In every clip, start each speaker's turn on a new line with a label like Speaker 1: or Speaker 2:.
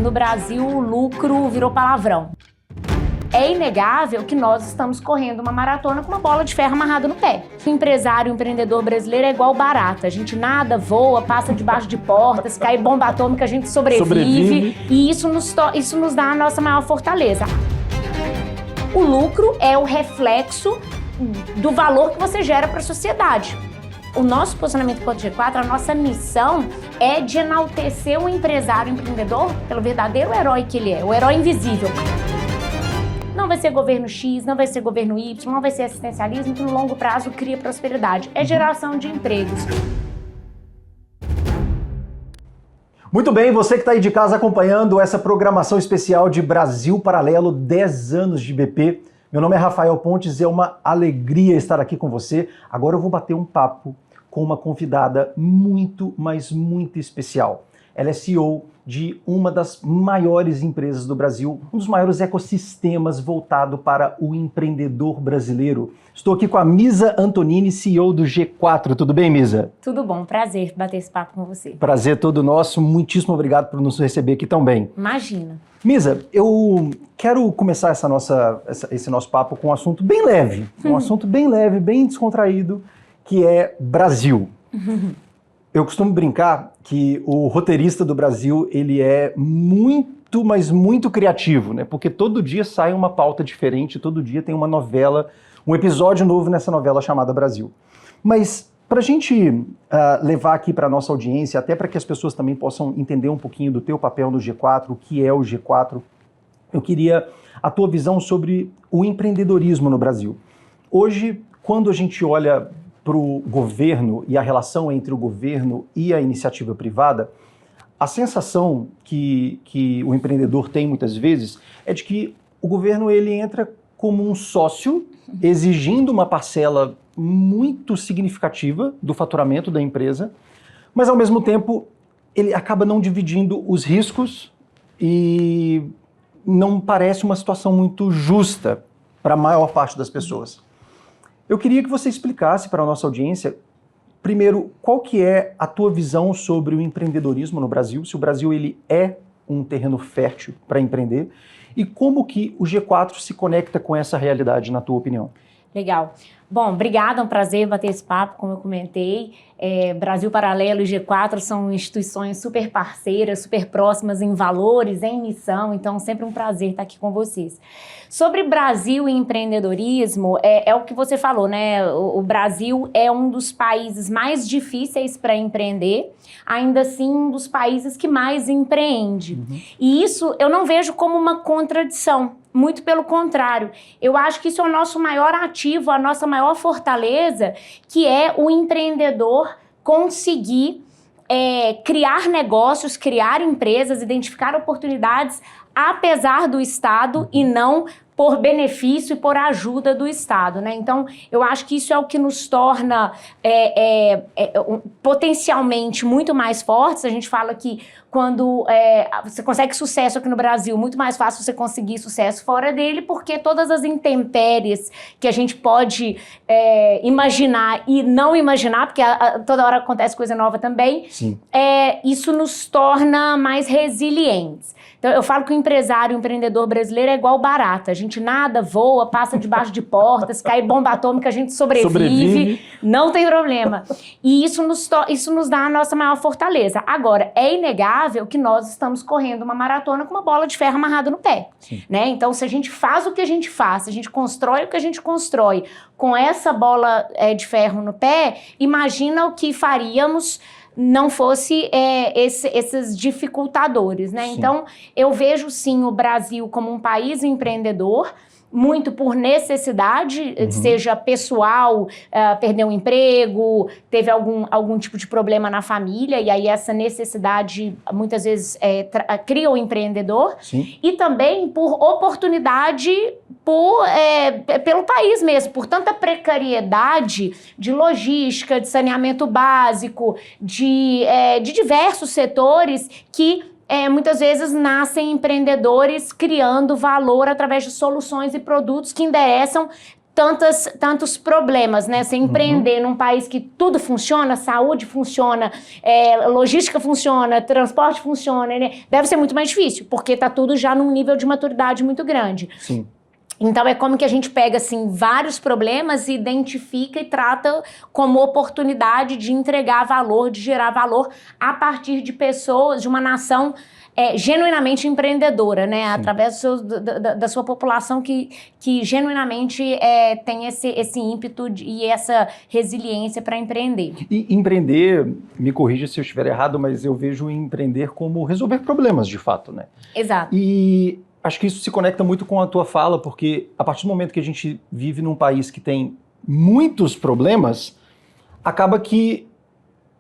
Speaker 1: no Brasil o lucro virou palavrão. É inegável que nós estamos correndo uma maratona com uma bola de ferro amarrada no pé. O empresário, o empreendedor brasileiro é igual barata. A gente nada, voa, passa debaixo de portas, cai bomba atômica, a gente sobrevive. E isso nos dá a nossa maior fortaleza. O lucro é o reflexo do valor que você gera para a sociedade. O nosso posicionamento enquanto G4, a nossa missão é de enaltecer o empresário, o empreendedor, pelo verdadeiro herói que ele é, o herói invisível. Não vai ser governo X, não vai ser governo Y, não vai ser assistencialismo que no longo prazo cria prosperidade. É geração de empregos.
Speaker 2: Muito bem, você que está aí de casa acompanhando essa programação especial de Brasil Paralelo, 10 anos de BP. Meu nome é Rafael Pontes e é uma alegria estar aqui com você. Agora eu vou bater um papo com uma convidada muito, mas muito especial. Ela é CEO de uma das maiores empresas do Brasil, um dos maiores ecossistemas voltado para o empreendedor brasileiro. Estou aqui com a Misa Antonini, CEO do G4. Tudo bem, Misa?
Speaker 1: Tudo bom, prazer bater esse papo com você.
Speaker 2: Prazer todo nosso, muitíssimo obrigado por nos receber aqui tão bem.
Speaker 1: Imagina.
Speaker 2: Misa, eu quero começar esse nosso papo com um assunto bem leve, um assunto bem leve, bem descontraído, que é Brasil. Eu costumo brincar que o roteirista do Brasil, ele é muito, mas muito criativo, né? Porque todo dia sai uma pauta diferente, todo dia tem uma novela, um episódio novo nessa novela chamada Brasil. Mas para a gente levar aqui para a nossa audiência, até para que as pessoas também possam entender um pouquinho do teu papel no G4, o que é o G4, eu queria a tua visão sobre o empreendedorismo no Brasil. Hoje, quando a gente olha para o governo e a relação entre o governo e a iniciativa privada, a sensação que o empreendedor tem muitas vezes é de que o governo ele entra como um sócio, exigindo uma parcela muito significativa do faturamento da empresa, mas ao mesmo tempo ele acaba não dividindo os riscos e não parece uma situação muito justa para a maior parte das pessoas. Eu queria que você explicasse para a nossa audiência, primeiro, qual que é a tua visão sobre o empreendedorismo no Brasil, se o Brasil ele é um terreno fértil para empreender, e como que o G4 se conecta com essa realidade, na tua opinião?
Speaker 1: Legal. Bom, obrigada, é um prazer bater esse papo, como eu comentei. Brasil Paralelo e G4 são instituições super parceiras, super próximas em valores, em missão, então sempre um prazer estar aqui com vocês. Sobre Brasil e empreendedorismo, é o que você falou, né? O Brasil é um dos países mais difíceis para empreender, ainda assim um dos países que mais empreende. E isso eu não vejo como uma contradição. Muito pelo contrário, eu acho que isso é o nosso maior ativo, a nossa maior fortaleza, que é o empreendedor conseguir criar negócios, criar empresas, identificar oportunidades, apesar do Estado e não por benefício e por ajuda do Estado, né? Então, eu acho que isso é o que nos torna potencialmente muito mais fortes. A gente fala que quando você consegue sucesso aqui no Brasil, muito mais fácil você conseguir sucesso fora dele, porque todas as intempéries que a gente pode imaginar e não imaginar, porque toda hora acontece coisa nova também, isso nos torna mais resilientes. Então, eu falo que o empresário, o empreendedor brasileiro é igual barata. A gente nada, voa, passa debaixo de portas, cai bomba atômica, a gente sobrevive. Não tem problema. E isso nos dá a nossa maior fortaleza. Agora, é inegável que nós estamos correndo uma maratona com uma bola de ferro amarrada no pé. Né? Então, se a gente faz o que a gente faz, se a gente constrói o que a gente constrói com essa bola de ferro no pé, imagina o que faríamos não fosse esses dificultadores, né? Então, eu vejo sim o Brasil como um país empreendedor, muito por necessidade, seja pessoal, perdeu um emprego, teve algum tipo de problema na família, e aí essa necessidade muitas vezes cria o empreendedor, e também por oportunidade pelo país mesmo, por tanta precariedade de logística, de saneamento básico, de diversos setores que muitas vezes nascem empreendedores criando valor através de soluções e produtos que endereçam tantos problemas, né? Você empreender num país que tudo funciona, saúde funciona, logística funciona, transporte funciona, né? Deve ser muito mais difícil, porque tá tudo já num nível de maturidade muito grande.
Speaker 2: Sim.
Speaker 1: Então é como que a gente pega assim vários problemas e identifica e trata como oportunidade de entregar valor, de gerar valor a partir de pessoas, de uma nação genuinamente empreendedora, né? Sim. Através da sua população que genuinamente tem esse ímpeto e essa resiliência para empreender.
Speaker 2: E empreender, me corrija se eu estiver errado, mas eu vejo empreender como resolver problemas, de fato, né?
Speaker 1: Exato.
Speaker 2: E acho que isso se conecta muito com a tua fala, porque a partir do momento que a gente vive num país que tem muitos problemas, acaba que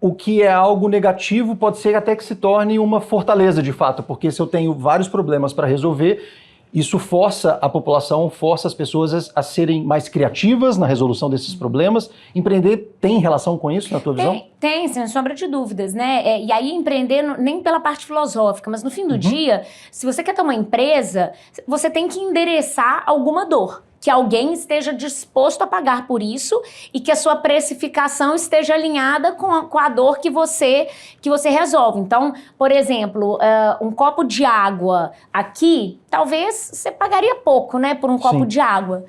Speaker 2: o que é algo negativo pode ser até que se torne uma fortaleza de fato, porque se eu tenho vários problemas para resolver, isso força a população, força as pessoas a serem mais criativas na resolução desses problemas. Empreender tem relação com isso, na tua visão?
Speaker 1: Tem, sem sombra de dúvidas, né? E aí empreender nem pela parte filosófica, mas no fim do dia, se você quer ter uma empresa, você tem que endereçar alguma dor. Que alguém esteja disposto a pagar por isso e que a sua precificação esteja alinhada com a dor que você resolve. Então, por exemplo, um copo de água aqui, talvez você pagaria pouco, né, por um copo de água.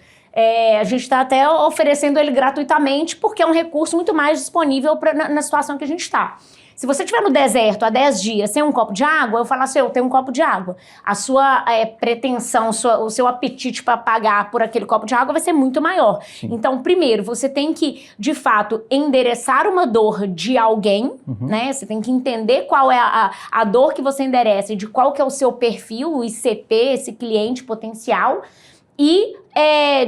Speaker 1: A gente está até oferecendo ele gratuitamente porque é um recurso muito mais disponível na situação que a gente está. Se você estiver no deserto há 10 dias sem um copo de água, eu falo assim, eu tenho um copo de água. A sua pretensão, o seu apetite para pagar por aquele copo de água vai ser muito maior. Sim. Então, primeiro, você tem que, de fato, endereçar uma dor de alguém, né? Você tem que entender qual é a dor que você endereça e de qual que é o seu perfil, o ICP, esse cliente potencial, e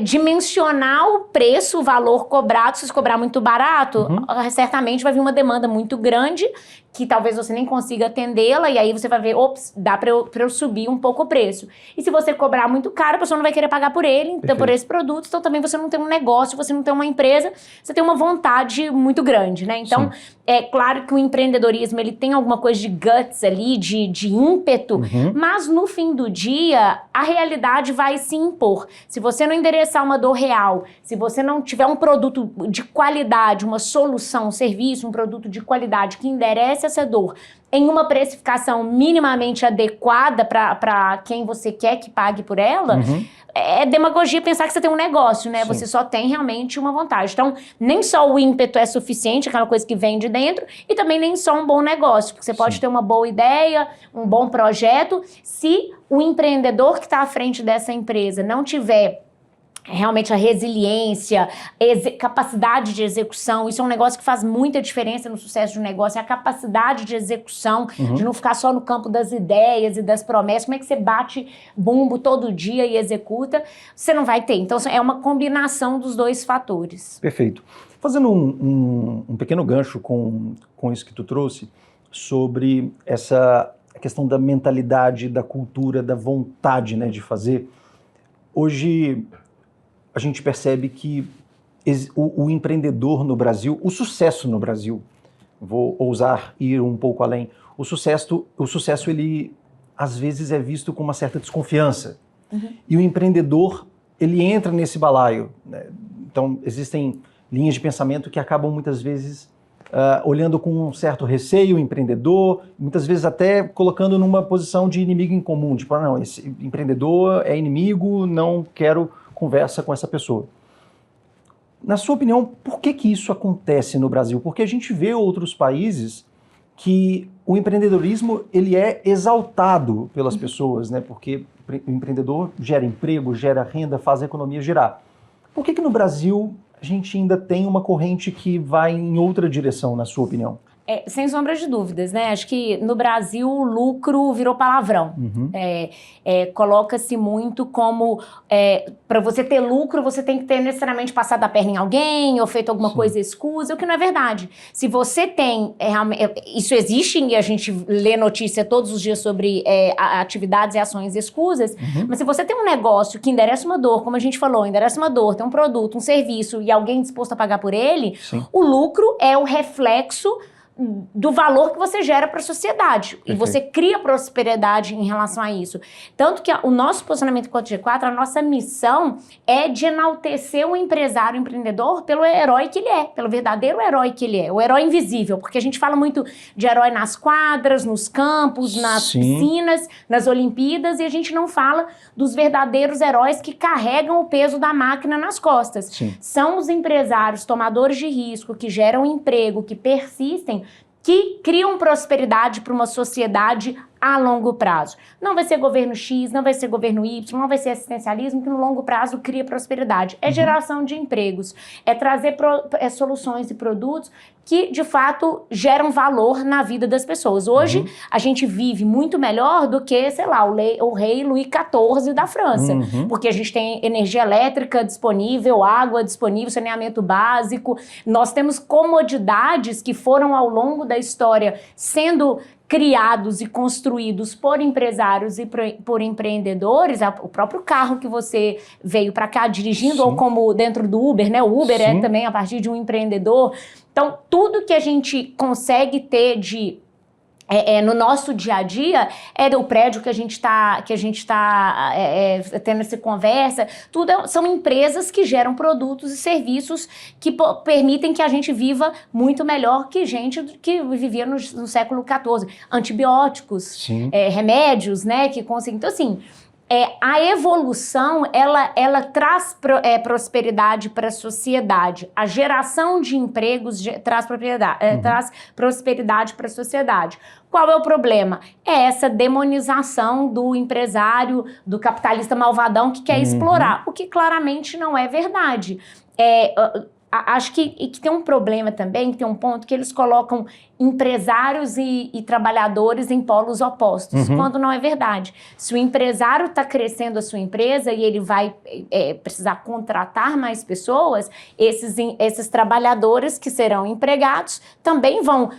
Speaker 1: dimensionar o preço, o valor cobrado. Se você cobrar muito barato, certamente vai vir uma demanda muito grande, que talvez você nem consiga atendê-la, e aí você vai ver, ops, dá pra eu subir um pouco o preço. E se você cobrar muito caro, a pessoa não vai querer pagar por ele, então, por esse produto, então também você não tem um negócio, você não tem uma empresa, você tem uma vontade muito grande, né? Então, é claro que o empreendedorismo, ele tem alguma coisa de guts ali, de ímpeto, mas no fim do dia, a realidade vai se impor. Se você não endereçar uma dor real, se você não tiver um produto de qualidade, uma solução, um serviço, um produto de qualidade que enderece essa dor em uma precificação minimamente adequada para quem você quer que pague por ela, é demagogia pensar que você tem um negócio, né? Sim. Você só tem realmente uma vantagem. Então, nem só o ímpeto é suficiente, aquela coisa que vem de dentro, e também nem só um bom negócio, porque você pode ter uma boa ideia, um bom projeto, se o empreendedor que está à frente dessa empresa não tiver realmente a resiliência, capacidade de execução, isso é um negócio que faz muita diferença no sucesso de um negócio, é a capacidade de execução, de não ficar só no campo das ideias e das promessas. Como é que você bate bumbo todo dia e executa? Você não vai ter. Então, é uma combinação dos dois fatores.
Speaker 2: Perfeito. Fazendo um pequeno gancho com isso que tu trouxe, sobre essa questão da mentalidade, da cultura, da vontade, né, de fazer. Hoje a gente percebe que o empreendedor no Brasil, o sucesso no Brasil, vou ousar ir um pouco além, o sucesso ele às vezes é visto com uma certa desconfiança. E o empreendedor, ele entra nesse balaio, né? Então existem linhas de pensamento que acabam muitas vezes olhando com um certo receio o empreendedor, muitas vezes até colocando numa posição de inimigo em comum, tipo, não, esse empreendedor é inimigo, não quero conversa com essa pessoa. Na sua opinião, por que isso acontece no Brasil? Porque a gente vê outros países que o empreendedorismo ele é exaltado pelas pessoas, né? Porque o empreendedor gera emprego, gera renda, faz a economia girar. Por que no Brasil a gente ainda tem uma corrente que vai em outra direção, na sua opinião?
Speaker 1: Sem sombra de dúvidas, né? Acho que no Brasil o lucro virou palavrão. Coloca-se muito como para você ter lucro, você tem que ter necessariamente passado a perna em alguém ou feito alguma coisa escusa, o que não é verdade. Se você tem, isso existe e a gente lê notícia todos os dias sobre atividades e ações escusas, mas se você tem um negócio que endereça uma dor, como a gente falou, endereça uma dor, tem um produto, um serviço e alguém disposto a pagar por ele, o lucro é o reflexo do valor que você gera para a sociedade.
Speaker 2: Perfeito.
Speaker 1: E você cria prosperidade em relação a isso. Tanto que o nosso posicionamento enquanto G4, a nossa missão é de enaltecer o empresário, o empreendedor, pelo herói que ele é, pelo verdadeiro herói que ele é, o herói invisível, porque a gente fala muito de herói nas quadras, nos campos, nas piscinas, nas Olimpíadas, e a gente não fala dos verdadeiros heróis que carregam o peso da máquina nas costas.
Speaker 2: Sim.
Speaker 1: São os empresários, tomadores de risco, que geram emprego, que persistem, que criam prosperidade para uma sociedade a longo prazo. Não vai ser governo X, não vai ser governo Y, não vai ser assistencialismo, que no longo prazo cria prosperidade. É geração de empregos, é trazer soluções e produtos que, de fato, geram valor na vida das pessoas. Hoje, a gente vive muito melhor do que, sei lá, o rei Luís XIV da França. Porque a gente tem energia elétrica disponível, água disponível, saneamento básico. Nós temos comodidades que foram, ao longo da história, sendo criados e construídos por empresários e por empreendedores. O próprio carro que você veio para cá dirigindo, ou como dentro do Uber, né? O Uber é também a partir de um empreendedor. Então, tudo que a gente consegue ter de no nosso dia a dia, o prédio que a gente está tendo essa conversa, são empresas que geram produtos e serviços que permitem que a gente viva muito melhor que gente que vivia no século XIV. Antibióticos, remédios, né, que conseguem. Então, assim, a evolução, ela traz prosperidade para a sociedade. A geração de empregos traz prosperidade para a sociedade. Qual é o problema? É essa demonização do empresário, do capitalista malvadão que quer explorar, o que claramente não é verdade. Acho que tem um problema também, que tem um ponto que eles colocam empresários e trabalhadores em polos opostos, quando não é verdade. Se o empresário está crescendo a sua empresa e ele vai precisar contratar mais pessoas, esses trabalhadores que serão empregados também vão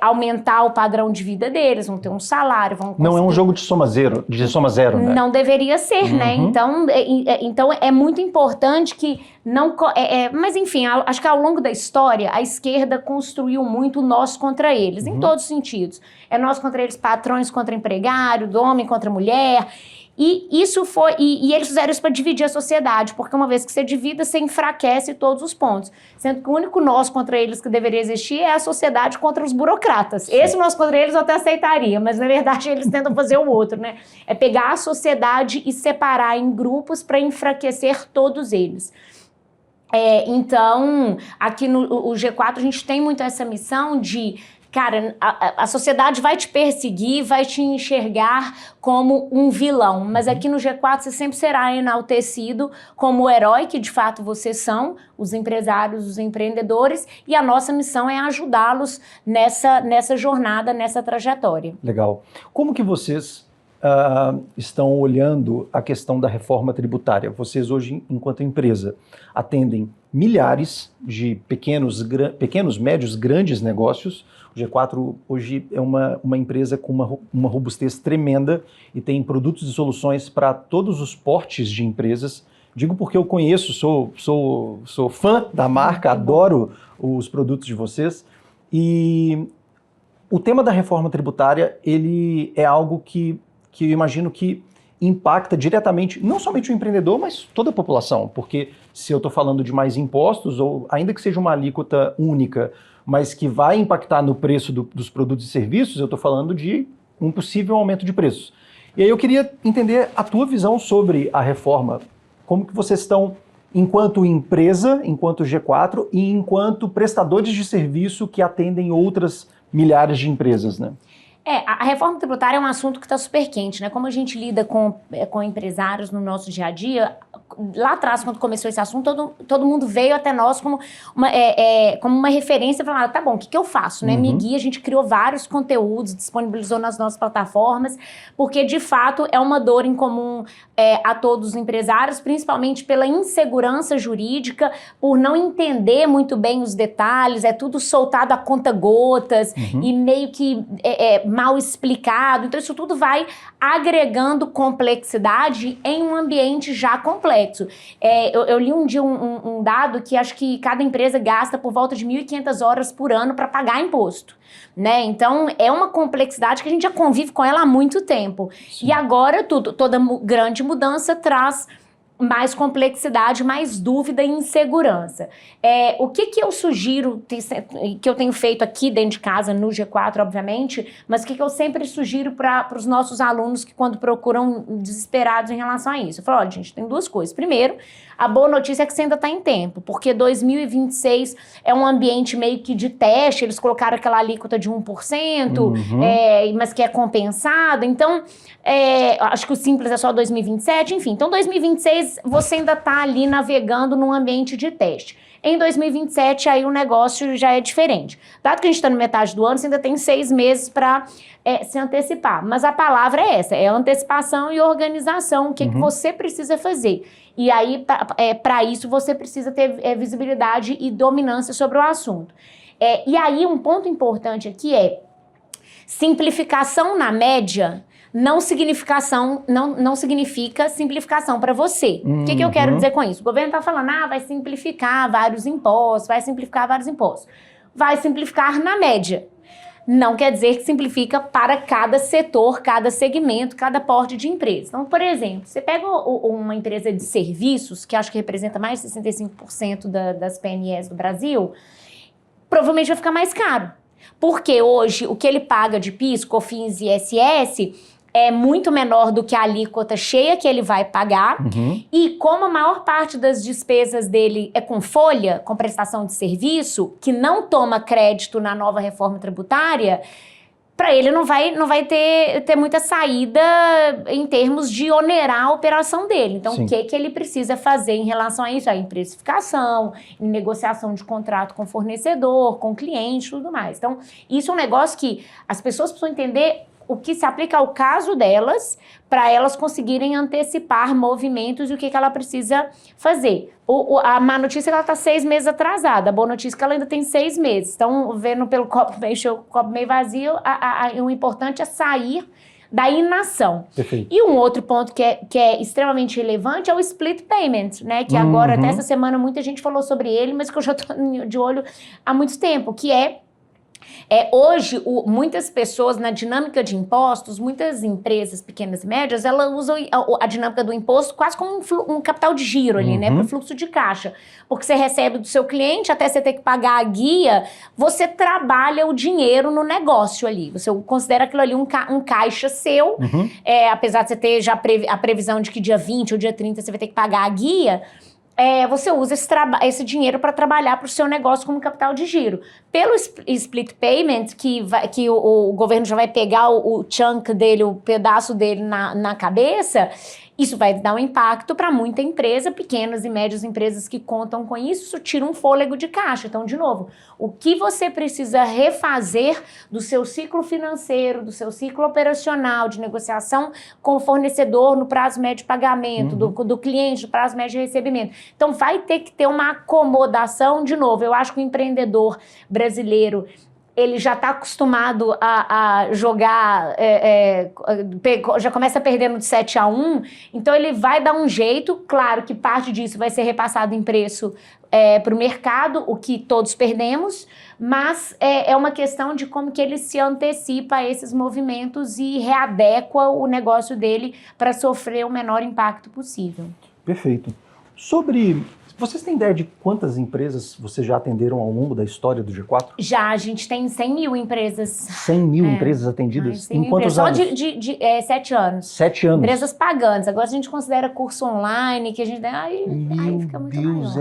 Speaker 1: aumentar o padrão de vida deles, vão ter um salário, vão conseguir...
Speaker 2: Não é um jogo de soma zero, né?
Speaker 1: Não deveria ser, né? Então é muito importante que não... mas enfim, acho que ao longo da história, a esquerda construiu muito nós contra eles, em todos os sentidos. É nós contra eles, patrões contra empregário, do homem contra mulher... E isso foi, e eles fizeram isso para dividir a sociedade, porque uma vez que você divide, você enfraquece todos os pontos. Sendo que o único nós contra eles que deveria existir é a sociedade contra os burocratas. Sim. Esse nós contra eles eu até aceitaria, mas na verdade eles tentam fazer o outro, né? É pegar a sociedade e separar em grupos para enfraquecer todos eles. Então, aqui no G4 a gente tem muito essa missão de... Cara, a sociedade vai te perseguir, vai te enxergar como um vilão, mas aqui no G4 você sempre será enaltecido como o herói que de fato vocês são, os empresários, os empreendedores, e a nossa missão é ajudá-los nessa jornada, nessa trajetória.
Speaker 2: Legal. Como que vocês estão olhando a questão da reforma tributária? Vocês hoje, enquanto empresa, atendem milhares de pequenos, médios, grandes negócios. O G4 hoje é uma empresa com uma robustez tremenda e tem produtos e soluções para todos os portes de empresas. Digo porque eu conheço, sou fã da marca, adoro os produtos de vocês. E o tema da reforma tributária, ele é algo que eu imagino que impacta diretamente, não somente o empreendedor, mas toda a população. Porque se eu estou falando de mais impostos, ou ainda que seja uma alíquota única, mas que vai impactar no preço dos produtos e serviços, eu estou falando de um possível aumento de preços. E aí eu queria entender a tua visão sobre a reforma. Como que vocês estão, enquanto empresa, enquanto G4 e enquanto prestadores de serviço que atendem outras milhares de empresas, né?
Speaker 1: A reforma tributária é um assunto que está super quente, né? Como a gente lida com empresários no nosso dia a dia, lá atrás, quando começou esse assunto, todo mundo veio até nós como uma referência para falar, tá bom, o que eu faço, né? Me guia, a gente criou vários conteúdos, disponibilizou nas nossas plataformas, porque de fato é uma dor em comum a todos os empresários, principalmente pela insegurança jurídica, por não entender muito bem os detalhes, é tudo soltado a conta-gotas e meio que mal explicado. Então isso tudo vai agregando complexidade em um ambiente já complexo. complexo. Eu li um dia um dado que acho que cada empresa gasta por volta de 1.500 horas por ano para pagar imposto, né? Então, é uma complexidade que a gente já convive com ela há muito tempo. Sim. E agora, toda grande mudança traz mais complexidade, mais dúvida e insegurança. O que eu sugiro, que eu tenho feito aqui dentro de casa, no G4, obviamente, mas o que eu sempre sugiro para os nossos alunos que quando procuram desesperados em relação a isso? Eu falo, olha, gente, tem duas coisas. Primeiro, a boa notícia é que você ainda está em tempo, porque 2026 é um ambiente meio que de teste, eles colocaram aquela alíquota de 1%, mas que é compensado. Então, acho que o simples é só 2027, enfim. Então, 2026 você ainda está ali navegando num ambiente de teste. Em 2027, aí o negócio já é diferente. Dado que a gente está na metade do ano, você ainda tem 6 meses para se antecipar. Mas a palavra é essa, é antecipação e organização, o que você precisa fazer. E aí, para isso, você precisa ter visibilidade e dominância sobre o assunto. E aí, um ponto importante aqui é simplificação na média não significa simplificação para você. O que eu quero dizer com isso? O governo está falando, vai simplificar vários impostos, vai simplificar vários impostos. Vai simplificar na média. Não quer dizer que simplifica para cada setor, cada segmento, cada porte de empresa. Então, por exemplo, você pega uma empresa de serviços, que acho que representa mais de 65% das PMEs do Brasil, provavelmente vai ficar mais caro. Porque hoje o que ele paga de PIS, COFINS e ISS é muito menor do que a alíquota cheia que ele vai pagar. E como a maior parte das despesas dele é com folha, com prestação de serviço, que não toma crédito na nova reforma tributária, para ele não vai ter muita saída em termos de onerar a operação dele. Então, o que ele precisa fazer em relação a isso? Em precificação, em negociação de contrato com fornecedor, com cliente e tudo mais. Então, isso é um negócio que as pessoas precisam entender o que se aplica ao caso delas, para elas conseguirem antecipar movimentos e o que ela precisa fazer. A má notícia é que ela está 6 meses atrasada, a boa notícia é que ela ainda tem 6 meses. Então, vendo pelo copo meio cheio, copo meio vazio, o importante é sair da inação.
Speaker 2: Perfeito.
Speaker 1: E um outro ponto que é extremamente relevante é o split payment, né? Que agora, até essa semana, muita gente falou sobre ele, mas que eu já estou de olho há muito tempo, que hoje, muitas pessoas, na dinâmica de impostos, muitas empresas pequenas e médias, elas usam a dinâmica do imposto quase como um capital de giro ali, né? Para o fluxo de caixa. Porque você recebe do seu cliente, até você ter que pagar a guia, você trabalha o dinheiro no negócio ali. Você considera aquilo ali um caixa seu, apesar de você ter já a previsão de que dia 20 ou dia 30 você vai ter que pagar a guia, você usa esse dinheiro para trabalhar para o seu negócio como capital de giro. Pelo split payment, que o governo já vai pegar o chunk dele, o pedaço dele na cabeça, isso vai dar um impacto para muita empresa, pequenas e médias empresas que contam com isso tira um fôlego de caixa. Então, de novo, o que você precisa refazer do seu ciclo financeiro, do seu ciclo operacional, de negociação com o fornecedor no prazo médio de pagamento, do cliente no prazo médio de recebimento. Então, vai ter que ter uma acomodação. De novo, eu acho que o empreendedor brasileiro, ele já está acostumado a jogar, já começa perdendo de 7-1, então ele vai dar um jeito. Claro que parte disso vai ser repassado em preço para o mercado, o que todos perdemos, mas é uma questão de como que ele se antecipa a esses movimentos e readequa o negócio dele para sofrer o menor impacto possível.
Speaker 2: Perfeito. Vocês têm ideia de quantas empresas vocês já atenderam ao longo da história do G4?
Speaker 1: Já, a gente tem 100 mil empresas.
Speaker 2: 100 mil empresas atendidas? Em quantos anos?
Speaker 1: Só de 7 anos.
Speaker 2: 7 anos.
Speaker 1: Empresas pagantes. Agora a gente considera curso online, que a gente... Aí fica muito maior.
Speaker 2: Meu Deus,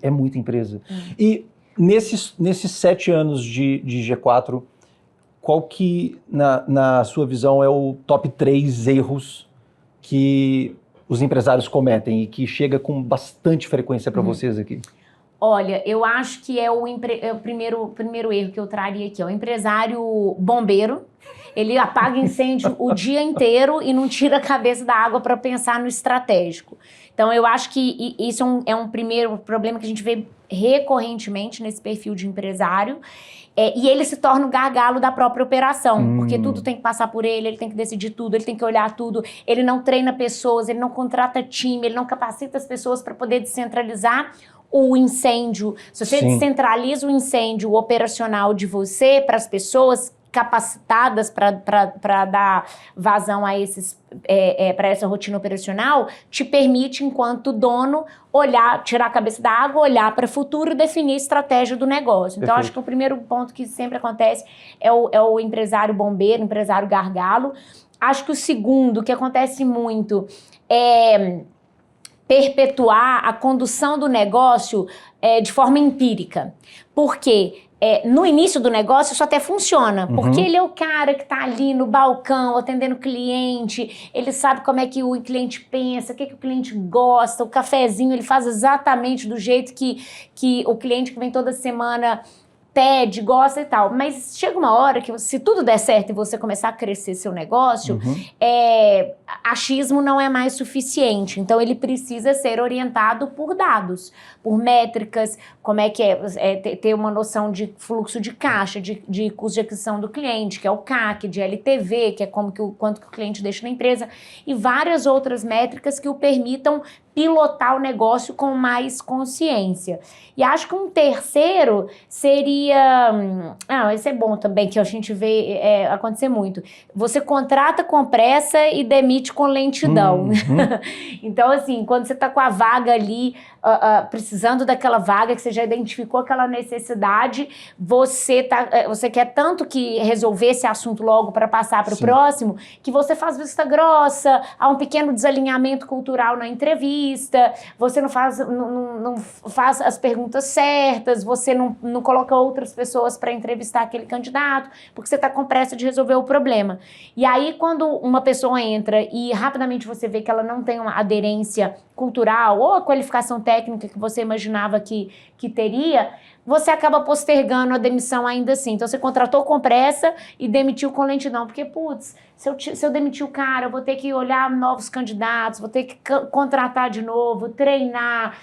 Speaker 2: é muita empresa. E nesses 7 anos de G4, qual que, na sua visão, é o top 3 erros que os empresários cometem e que chega com bastante frequência para vocês aqui?
Speaker 1: Olha, eu acho que é o primeiro erro que eu traria aqui. É o empresário bombeiro. Ele apaga incêndio o dia inteiro e não tira a cabeça da água para pensar no estratégico. Então, eu acho que isso é um primeiro problema que a gente vê recorrentemente nesse perfil de empresário, e ele se torna o gargalo da própria operação, porque tudo tem que passar por ele tem que decidir tudo, ele tem que olhar tudo, ele não treina pessoas, ele não contrata time, ele não capacita as pessoas para poder descentralizar o incêndio. Se você descentraliza o incêndio operacional de você para as pessoas capacitadas para dar vazão a esses para essa rotina operacional, te permite, enquanto dono, olhar, tirar a cabeça da água, olhar para o futuro e definir a estratégia do negócio. Então, acho que o primeiro ponto que sempre acontece é o empresário bombeiro, empresário gargalo. Acho que o segundo, que acontece muito, é perpetuar a condução do negócio de forma empírica. Por quê? No início do negócio isso até funciona, porque ele é o cara que está ali no balcão atendendo o cliente, ele sabe como é que o cliente pensa, o que o cliente gosta, o cafezinho ele faz exatamente do jeito que o cliente que vem toda semana pede, gosta e tal. Mas chega uma hora que, se tudo der certo e você começar a crescer seu negócio, achismo não é mais suficiente. Então, ele precisa ser orientado por dados, por métricas, como é que ter uma noção de fluxo de caixa, de custo de aquisição do cliente, que é o CAC, de LTV, que é quanto que o cliente deixa na empresa, e várias outras métricas que o permitam pilotar o negócio com mais consciência. E acho que um terceiro seria... esse é bom também, que a gente vê acontecer muito. Você contrata com pressa e demite com lentidão. Então, assim, quando você está com a vaga ali, precisando daquela vaga, que você já identificou aquela necessidade, você quer tanto que resolver esse assunto logo para passar para o próximo, que você faz vista grossa, há um pequeno desalinhamento cultural na entrevista, você não faz as perguntas certas, você não coloca outras pessoas para entrevistar aquele candidato, porque você está com pressa de resolver o problema. E aí, quando uma pessoa entra e rapidamente você vê que ela não tem uma aderência cultural ou a qualificação técnica que você imaginava que teria, você acaba postergando a demissão ainda assim. Então, você contratou com pressa e demitiu com lentidão. Porque, putz, se eu demitir o cara, eu vou ter que olhar novos candidatos, vou ter que contratar de novo, treinar.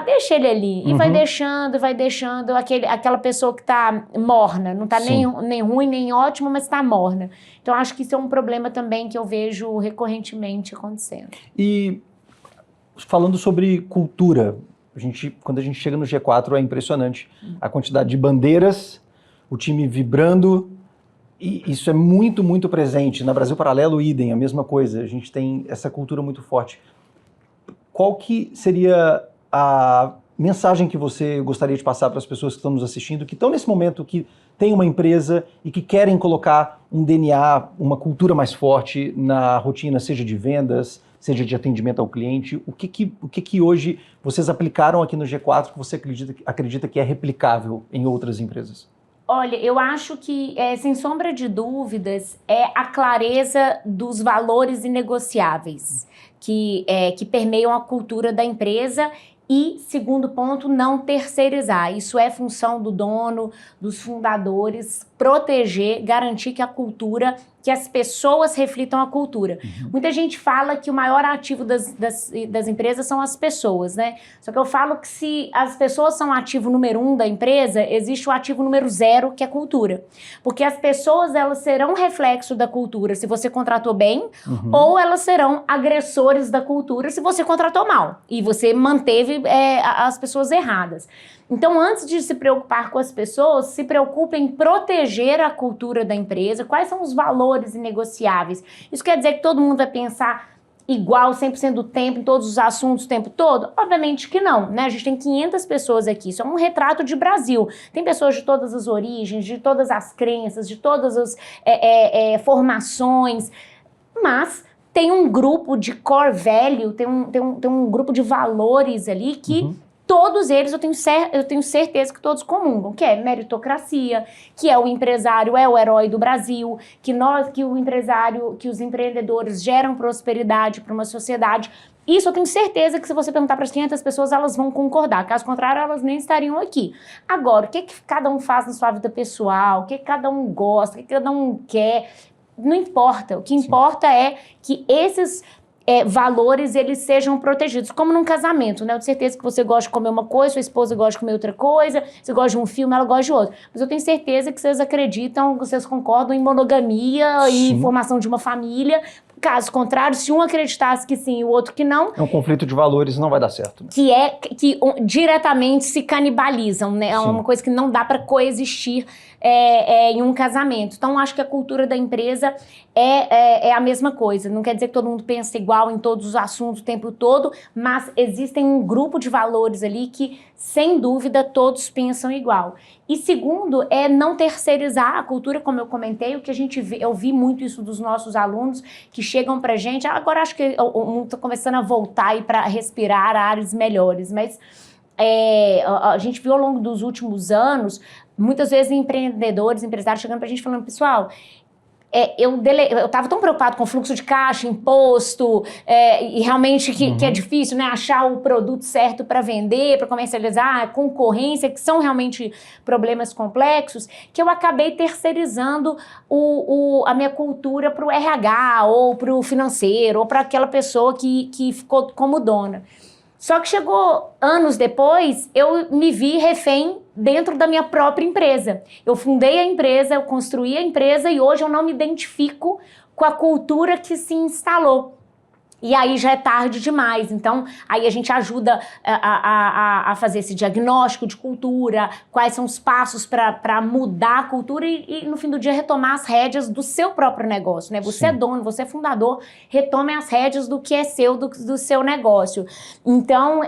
Speaker 1: Deixa ele ali. E vai deixando aquela pessoa que está morna. Não está nem ruim, nem ótima, mas está morna. Então, acho que isso é um problema também que eu vejo recorrentemente acontecendo.
Speaker 2: E falando sobre cultura, quando a gente chega no G4 é impressionante a quantidade de bandeiras, o time vibrando, e isso é muito, muito presente. Na Brasil Paralelo, idem, a mesma coisa, a gente tem essa cultura muito forte. Qual que seria a mensagem que você gostaria de passar para as pessoas que estão nos assistindo, que estão nesse momento, que tem uma empresa e que querem colocar um DNA, uma cultura mais forte na rotina, seja de vendas, seja de atendimento ao cliente? O que hoje vocês aplicaram aqui no G4 que você acredita que é replicável em outras empresas?
Speaker 1: Olha, eu acho que, sem sombra de dúvidas, é a clareza dos valores inegociáveis que permeiam a cultura da empresa. E, segundo ponto, não terceirizar. Isso é função do dono, dos fundadores, proteger, garantir que a cultura, que as pessoas reflitam a cultura. Muita gente fala que o maior ativo das empresas são as pessoas, né? Só que eu falo que se as pessoas são o ativo número 1 da empresa, existe o ativo número 0, que é a cultura. Porque as pessoas, elas serão reflexo da cultura se você contratou bem, ou elas serão agressores da cultura se você contratou mal e você manteve as pessoas erradas. Então, antes de se preocupar com as pessoas, se preocupe em proteger a cultura da empresa. Quais são os valores inegociáveis? Isso quer dizer que todo mundo vai pensar igual 100% do tempo, em todos os assuntos o tempo todo? Obviamente que não, né? A gente tem 500 pessoas aqui, isso é um retrato de Brasil. Tem pessoas de todas as origens, de todas as crenças, de todas as formações, mas tem um grupo de core value, tem um grupo de valores ali que todos eles eu tenho certeza que todos comungam, que é meritocracia, que é o empresário é o herói do Brasil, que os empreendedores geram prosperidade para uma sociedade. Isso eu tenho certeza que se você perguntar para as 500 pessoas, elas vão concordar. Caso contrário, elas nem estariam aqui. Agora, o que cada um faz na sua vida pessoal, o que cada um gosta, o que cada um quer, não importa. O que importa é que valores eles sejam protegidos, como num casamento, né? Eu tenho certeza que você gosta de comer uma coisa, sua esposa gosta de comer outra coisa, você gosta de um filme, ela gosta de outro. Mas eu tenho certeza que vocês acreditam, vocês concordam em monogamia e formação de uma família. Caso contrário, se um acreditasse que sim e o outro que não...
Speaker 2: É um conflito de valores, não vai dar certo. Né?
Speaker 1: Que diretamente se canibalizam, né? É uma coisa que não dá para coexistir em um casamento. Então, acho que a cultura da empresa é a mesma coisa. Não quer dizer que todo mundo pensa igual em todos os assuntos o tempo todo, mas existem um grupo de valores ali que, sem dúvida, todos pensam igual. E segundo, é não terceirizar a cultura, como eu comentei, o que eu vi muito isso dos nossos alunos que chegam pra gente. Agora acho que o mundo está começando a voltar para respirar áreas melhores, mas a gente viu ao longo dos últimos anos, muitas vezes empreendedores, empresários chegando pra gente falando, pessoal, eu estava tão preocupado com o fluxo de caixa, imposto, e realmente que é difícil, né, achar o produto certo para vender, para comercializar, concorrência, que são realmente problemas complexos, que eu acabei terceirizando a minha cultura para o RH, ou para o financeiro, ou para aquela pessoa que ficou como dona. Só que chegou anos depois, eu me vi refém dentro da minha própria empresa. Eu fundei a empresa, eu construí a empresa e hoje eu não me identifico com a cultura que se instalou. E aí já é tarde demais, então aí a gente ajuda a fazer esse diagnóstico de cultura, quais são os passos para mudar a cultura e no fim do dia retomar as rédeas do seu próprio negócio, né? Você é dono, você é fundador, retome as rédeas do que é seu, do seu negócio. Então,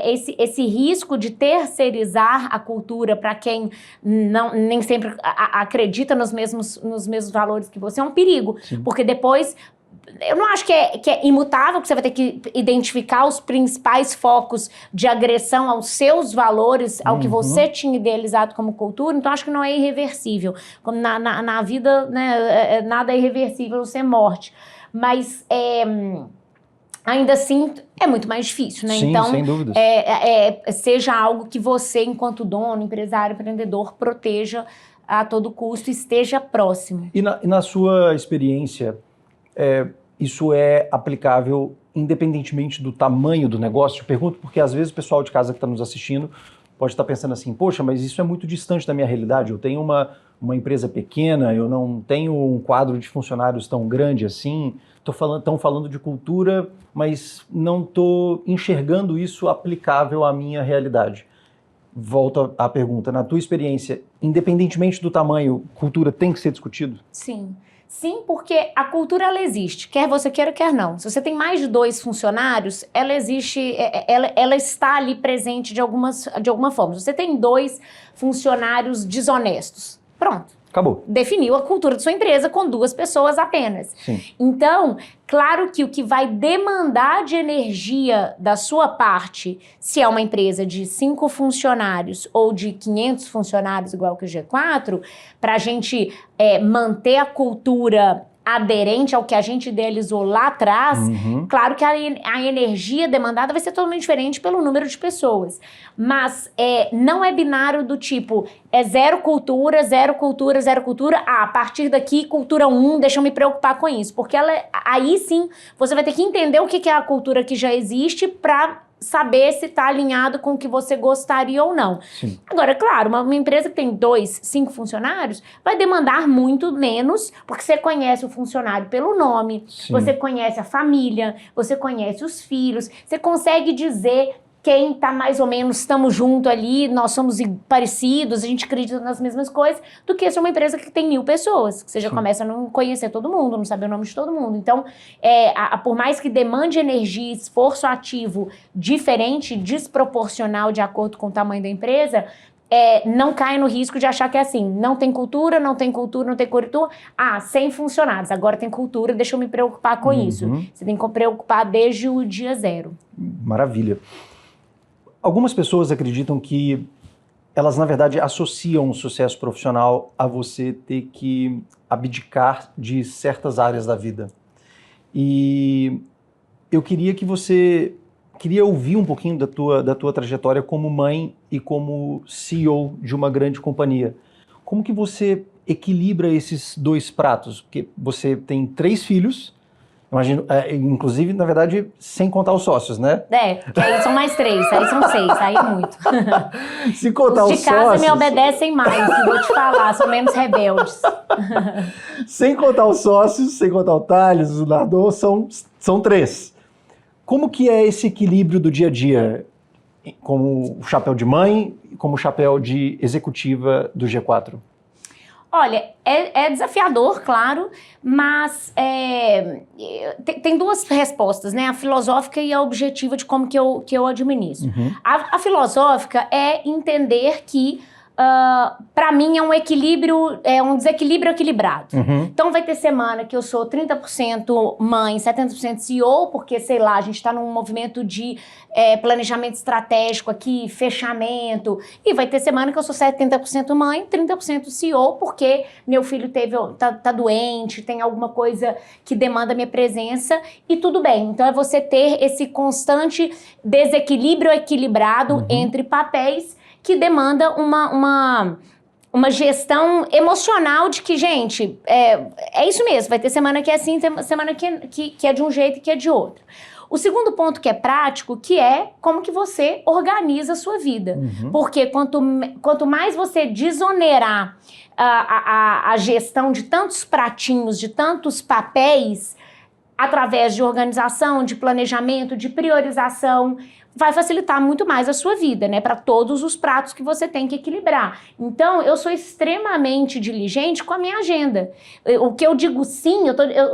Speaker 1: esse risco de terceirizar a cultura para quem nem sempre acredita nos mesmos valores que você é um perigo, porque depois... Eu não acho que é imutável, que você vai ter que identificar os principais focos de agressão aos seus valores, ao que você tinha idealizado como cultura, então acho que não é irreversível. Como na vida, né, nada é irreversível, sem morte. Mas ainda assim é muito mais difícil, né?
Speaker 2: Sim,
Speaker 1: então,
Speaker 2: sem dúvidas.
Speaker 1: Seja algo que você, enquanto dono, empresário, empreendedor, proteja a todo custo, esteja próximo.
Speaker 2: E na sua experiência... isso é aplicável independentemente do tamanho do negócio? Eu pergunto porque às vezes o pessoal de casa que está nos assistindo pode estar pensando assim, poxa, mas isso é muito distante da minha realidade, eu tenho uma empresa pequena, eu não tenho um quadro de funcionários tão grande assim, estão falando de cultura, mas não estou enxergando isso aplicável à minha realidade. Volto à pergunta, na tua experiência, independentemente do tamanho, cultura tem que ser discutido?
Speaker 1: Sim. Sim, porque a cultura, ela existe, quer você queira, quer não. Se você tem mais de 2 funcionários, ela existe, ela está ali presente de alguma forma. Se você tem 2 funcionários desonestos, pronto.
Speaker 2: Acabou.
Speaker 1: Definiu a cultura de sua empresa com 2 pessoas apenas.
Speaker 2: Sim.
Speaker 1: Então, claro que o que vai demandar de energia da sua parte, se é uma empresa de 5 funcionários ou de 500 funcionários, igual que o G4, para a gente manter a cultura aderente ao que a gente idealizou lá atrás, claro que a energia demandada vai ser totalmente diferente pelo número de pessoas. Mas não é binário do tipo, zero cultura, zero cultura, zero cultura, a partir daqui, cultura 1, deixa eu me preocupar com isso. Porque aí sim, você vai ter que entender o que é a cultura que já existe para saber se está alinhado com o que você gostaria ou não.
Speaker 2: Sim.
Speaker 1: Agora, claro, uma empresa que tem 2, 5 funcionários vai demandar muito menos, porque você conhece o funcionário pelo nome, você conhece a família, você conhece os filhos, você consegue dizer quem tá mais ou menos, estamos junto ali, nós somos parecidos, a gente acredita nas mesmas coisas, do que se é uma empresa que tem 1000 pessoas, que você já começa a não conhecer todo mundo, não saber o nome de todo mundo. Então, por mais que demande energia, esforço ativo diferente, desproporcional de acordo com o tamanho da empresa, não cai no risco de achar que é assim, não tem cultura, não tem cultura, não tem cultura, 100 funcionários, agora tem cultura, deixa eu me preocupar com isso. Você tem que preocupar desde o dia 0.
Speaker 2: Maravilha. Algumas pessoas acreditam que elas, na verdade, associam o sucesso profissional a você ter que abdicar de certas áreas da vida. E eu queria ouvir um pouquinho da tua trajetória como mãe e como CEO de uma grande companhia. Como que você equilibra esses 2 pratos? Porque você tem 3 filhos, é Imagino, inclusive, na verdade, sem contar os sócios, né?
Speaker 1: Que aí são mais 3, aí são 6, aí é muito.
Speaker 2: Se contar os
Speaker 1: de casa
Speaker 2: sócios...
Speaker 1: me obedecem mais, vou te falar, são menos rebeldes.
Speaker 2: Sem contar os sócios, sem contar o Thales, o Nardon, são 3. Como que é esse equilíbrio do dia a dia, como o chapéu de mãe e como o chapéu de executiva do G4?
Speaker 1: Olha, é desafiador, claro, mas tem 2 respostas, né? A filosófica e a objetiva de como que eu administro.
Speaker 2: Uhum.
Speaker 1: A filosófica é entender que, para mim, é um equilíbrio, é um desequilíbrio equilibrado.
Speaker 2: Uhum.
Speaker 1: Então, vai ter semana que eu sou 30% mãe, 70% CEO, porque, sei lá, a gente está num movimento de planejamento estratégico aqui, fechamento. E vai ter semana que eu sou 70% mãe, 30% CEO, porque meu filho tá doente, tem alguma coisa que demanda minha presença, e tudo bem. Então, é você ter esse constante desequilíbrio equilibrado entre papéis que demanda uma gestão emocional de que, gente, é isso mesmo, vai ter semana que é assim, tem semana que é de um jeito e que é de outro. O segundo ponto que é prático, que é como que você organiza a sua vida.
Speaker 2: Uhum.
Speaker 1: Porque quanto mais você desonerar a gestão de tantos pratinhos, de tantos papéis, através de organização, de planejamento, de priorização, vai facilitar muito mais a sua vida, né? Para todos os pratos que você tem que equilibrar. Então, eu sou extremamente diligente com a minha agenda. O que eu digo sim,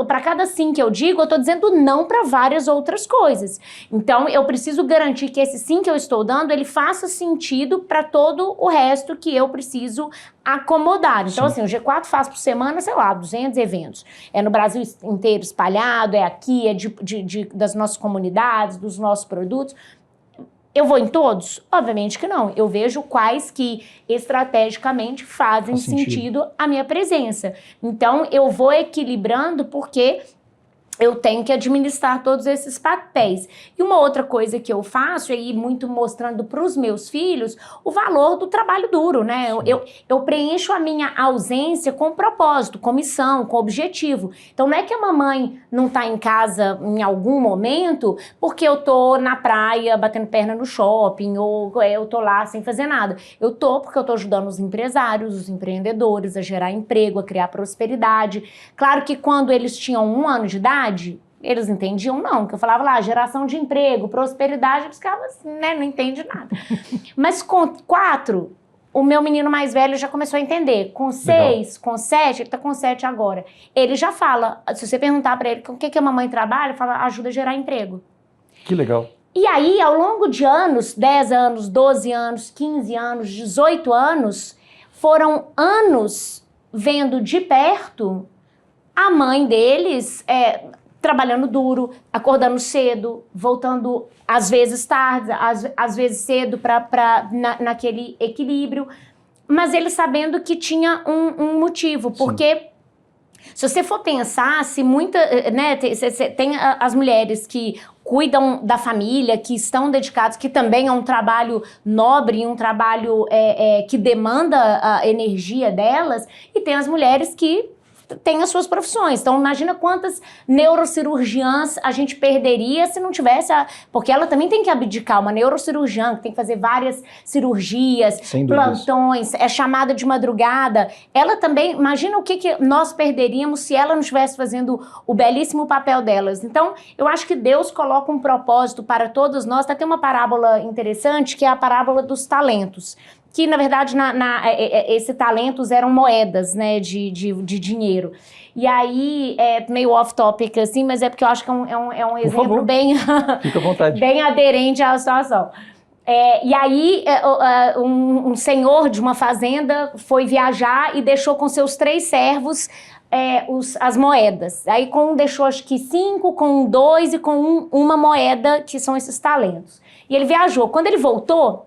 Speaker 1: para cada sim que eu digo, eu tô dizendo não para várias outras coisas. Então, eu preciso garantir que esse sim que eu estou dando, ele faça sentido para todo o resto que eu preciso acomodar. Então, assim, o G4 faz por semana, sei lá, 200 eventos. É no Brasil inteiro espalhado, é aqui, é das nossas comunidades, dos nossos produtos. Eu vou em todos? Obviamente que não. Eu vejo quais que estrategicamente fazem sentido a minha presença. Então, eu vou equilibrando porque eu tenho que administrar todos esses papéis. E uma outra coisa que eu faço é ir muito mostrando para os meus filhos o valor do trabalho duro, né? Eu preencho a minha ausência com propósito, com missão, com objetivo. Então não é que a mamãe não está em casa em algum momento porque eu tô na praia batendo perna no shopping ou eu tô lá sem fazer nada. Eu tô porque eu tô ajudando os empresários, os empreendedores a gerar emprego, a criar prosperidade. Claro que quando eles tinham 1 ano de idade, eles entendiam não, que eu falava lá, geração de emprego, prosperidade, eles ficavam assim, né, não entende nada. Mas com 4, o meu menino mais velho já começou a entender. Com 6, com 7, ele tá com 7 agora. Ele já fala, se você perguntar pra ele com o que a mamãe trabalha, fala, ajuda a gerar emprego.
Speaker 2: Que legal.
Speaker 1: E aí, ao longo de anos, 10 anos, 12 anos, 15 anos, 18 anos, foram anos vendo de perto a mãe deles trabalhando duro, acordando cedo, voltando às vezes tarde, às vezes cedo naquele equilíbrio, mas eles sabendo que tinha um motivo, porque se você for pensar, se muita, né, tem as mulheres que cuidam da família, que estão dedicadas, que também é um trabalho nobre, um trabalho que demanda a energia delas, e tem as mulheres que tem as suas profissões. Então, imagina quantas neurocirurgiãs a gente perderia se não tivesse porque ela também tem que abdicar, uma neurocirurgiã que tem que fazer várias cirurgias, plantões, é chamada de madrugada. Ela também, imagina o que nós perderíamos se ela não estivesse fazendo o belíssimo papel delas. Então, eu acho que Deus coloca um propósito para todos nós. Tem uma parábola interessante, que é a parábola dos talentos. Que, na verdade, esses talentos eram moedas, né, de dinheiro. E aí, meio off-topic, assim, mas é porque eu acho que é um exemplo bem,
Speaker 2: fica à vontade,
Speaker 1: bem aderente à situação. E aí, um senhor de uma fazenda foi viajar e deixou com seus 3 servos as moedas. Aí, com um deixou, acho que 5, com 2 e com uma moeda, que são esses talentos. E ele viajou. Quando ele voltou,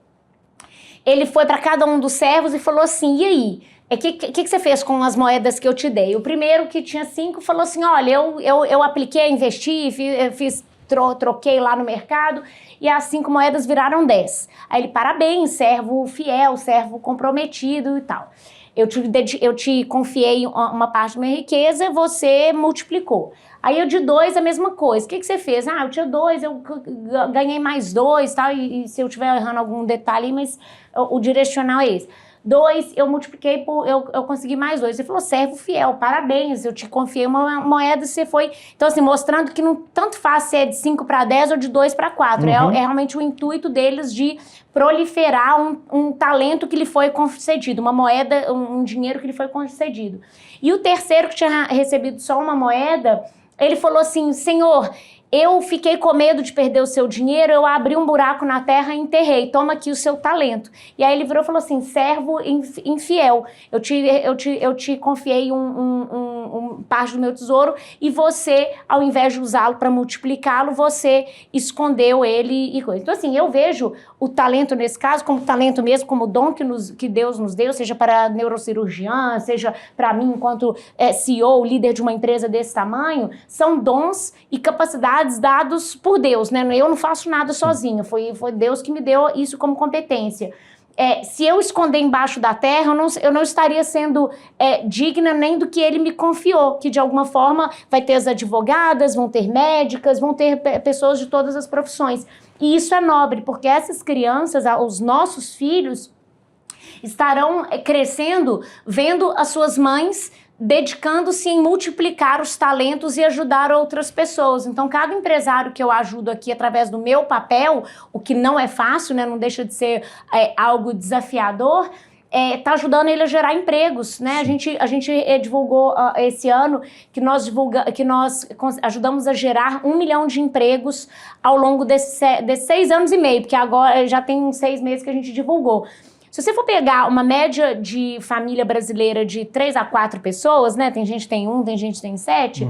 Speaker 1: ele foi para cada um dos servos e falou assim, e aí, o que você fez com as moedas que eu te dei? O primeiro, que tinha 5, falou assim, olha, eu apliquei, investi, troquei lá no mercado e as 5 moedas viraram 10. Aí ele, parabéns, servo fiel, servo comprometido e tal. eu te confiei uma parte da minha riqueza, você multiplicou. Aí eu de 2, a mesma coisa. O que você fez? Eu tinha 2, eu ganhei mais 2, tal, e se eu estiver errando algum detalhe, mas o direcional é esse. 2, eu multipliquei eu consegui mais 2. Ele falou, servo fiel, parabéns, eu te confiei uma moeda, você foi... Então, assim, mostrando que não tanto faz se é de 5 para 10 ou de 2 para 4. É realmente o intuito deles de proliferar um talento que lhe foi concedido, uma moeda, um dinheiro que lhe foi concedido. E o terceiro, que tinha recebido só uma moeda, ele falou assim, Senhor, eu fiquei com medo de perder o seu dinheiro, eu abri um buraco na terra e enterrei, toma aqui o seu talento. E aí ele virou e falou assim, servo infiel, eu te confiei parte do meu tesouro e você, ao invés de usá-lo para multiplicá-lo, você escondeu ele e coisa. Então assim, eu vejo o talento nesse caso como talento mesmo, como dom que Deus nos deu, seja para neurocirurgiã, seja para mim enquanto CEO, líder de uma empresa desse tamanho, são dons e capacidades dados por Deus, né? Eu não faço nada sozinha, foi Deus que me deu isso como competência. Se eu esconder embaixo da terra, eu não estaria sendo digna nem do que ele me confiou, que de alguma forma vai ter as advogadas, vão ter médicas, vão ter pessoas de todas as profissões. E isso é nobre, porque essas crianças, os nossos filhos, estarão crescendo vendo as suas mães dedicando-se em multiplicar os talentos e ajudar outras pessoas. Então, cada empresário que eu ajudo aqui através do meu papel, o que não é fácil, né, não deixa de ser algo desafiador, tá ajudando ele a gerar empregos, né? A gente divulgou esse ano que nós ajudamos a gerar 1 milhão de empregos ao longo desses 6 anos e meio, porque agora já tem uns 6 meses que a gente divulgou. Se você for pegar uma média de família brasileira de 3 a 4 pessoas, né? Tem gente que tem 1, tem gente que tem 7.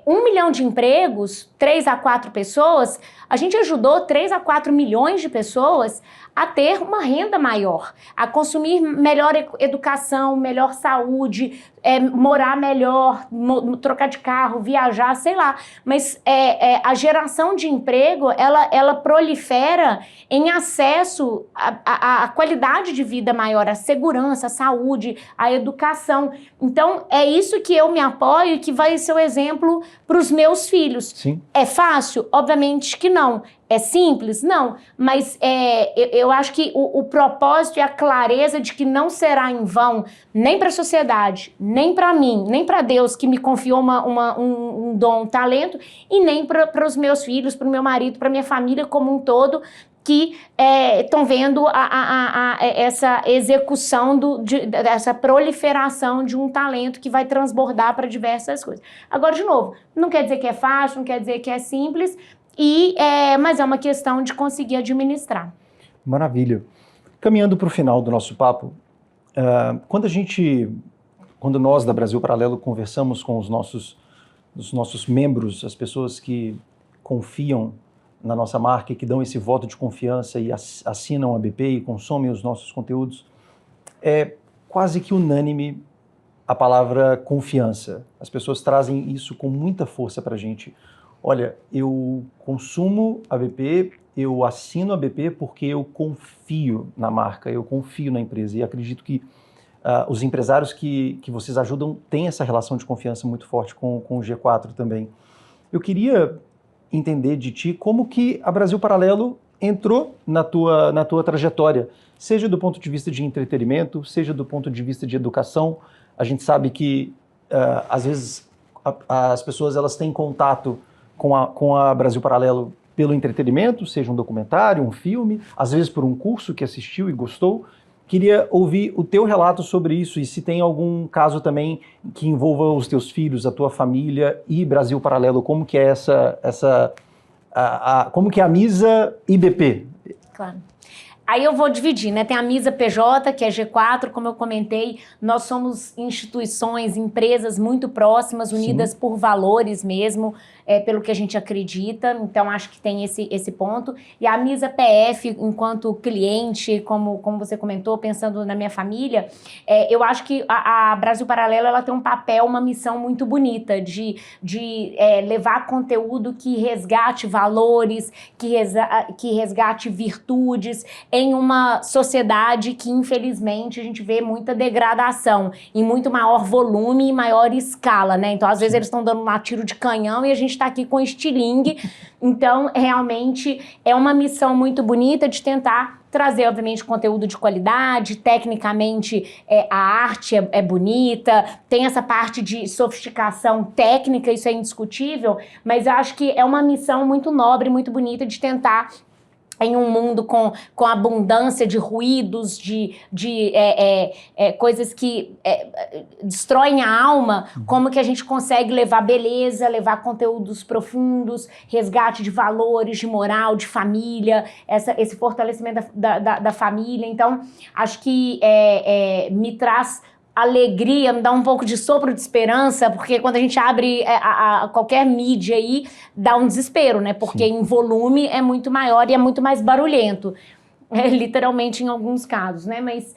Speaker 1: 1 milhão de empregos, 3 a 4 pessoas, a gente ajudou 3 a 4 milhões de pessoas a ter uma renda maior, a consumir melhor educação, melhor saúde, morar melhor, trocar de carro, viajar, sei lá. Mas a geração de emprego, ela prolifera em acesso à qualidade de vida maior, à segurança, à saúde, à educação. Então, é isso que eu me apoio e que vai ser o exemplo para os meus filhos.
Speaker 2: Sim.
Speaker 1: É fácil? Obviamente que não. É simples? Não. Mas eu acho que o propósito e a clareza de que não será em vão, nem para a sociedade, nem para mim, nem para Deus que me confiou um dom, um talento, e nem para os meus filhos, para o meu marido, para minha família como um todo, que estão vendo essa execução, dessa proliferação de um talento que vai transbordar para diversas coisas. Agora, de novo, não quer dizer que é fácil, não quer dizer que é simples, mas é uma questão de conseguir administrar.
Speaker 2: Maravilha. Caminhando para o final do nosso papo, quando nós da Brasil Paralelo conversamos com os nossos membros, as pessoas que confiam na nossa marca e que dão esse voto de confiança e assinam a BP e consomem os nossos conteúdos, é quase que unânime a palavra confiança. As pessoas trazem isso com muita força para a gente. Olha, eu consumo a BP, eu assino a BP porque eu confio na marca, eu confio na empresa e acredito que os empresários que vocês ajudam têm essa relação de confiança muito forte com o G4 também. Eu queria entender de ti como que a Brasil Paralelo entrou na tua trajetória, seja do ponto de vista de entretenimento, seja do ponto de vista de educação. A gente sabe que, às vezes, as pessoas elas têm contato com a Brasil Paralelo pelo entretenimento, seja um documentário, um filme, às vezes por um curso que assistiu e gostou. Queria ouvir o teu relato sobre isso e se tem algum caso também que envolva os teus filhos, a tua família e Brasil Paralelo, como que é como que é a Misa IBP?
Speaker 1: Claro. Aí eu vou dividir, né? Tem a Misa PJ, que é G4, como eu comentei, nós somos instituições, empresas muito próximas, unidas Sim. por valores mesmo, pelo que a gente acredita, então acho que tem esse ponto. E a Misa PF, enquanto cliente, como você comentou, pensando na minha família, eu acho que a Brasil Paralelo ela tem um papel, uma missão muito bonita de levar conteúdo que resgate valores, que resgate virtudes, em uma sociedade que, infelizmente, a gente vê muita degradação, em muito maior volume e maior escala, né? Então, às vezes, eles estão dando lá tiro de canhão e a gente está aqui com estilingue. Então, realmente, é uma missão muito bonita de tentar trazer, obviamente, conteúdo de qualidade, tecnicamente a arte é bonita, tem essa parte de sofisticação técnica, isso é indiscutível, mas eu acho que é uma missão muito nobre, muito bonita de tentar, em um mundo com abundância de ruídos, de coisas que destroem a alma, como que a gente consegue levar beleza, levar conteúdos profundos, resgate de valores, de moral, de família, esse fortalecimento da família. Então, acho que me traz alegria, me dá um pouco de sopro de esperança, porque quando a gente abre qualquer mídia aí, dá um desespero, né? Porque em volume é muito maior e é muito mais barulhento. Literalmente em alguns casos, né? Mas,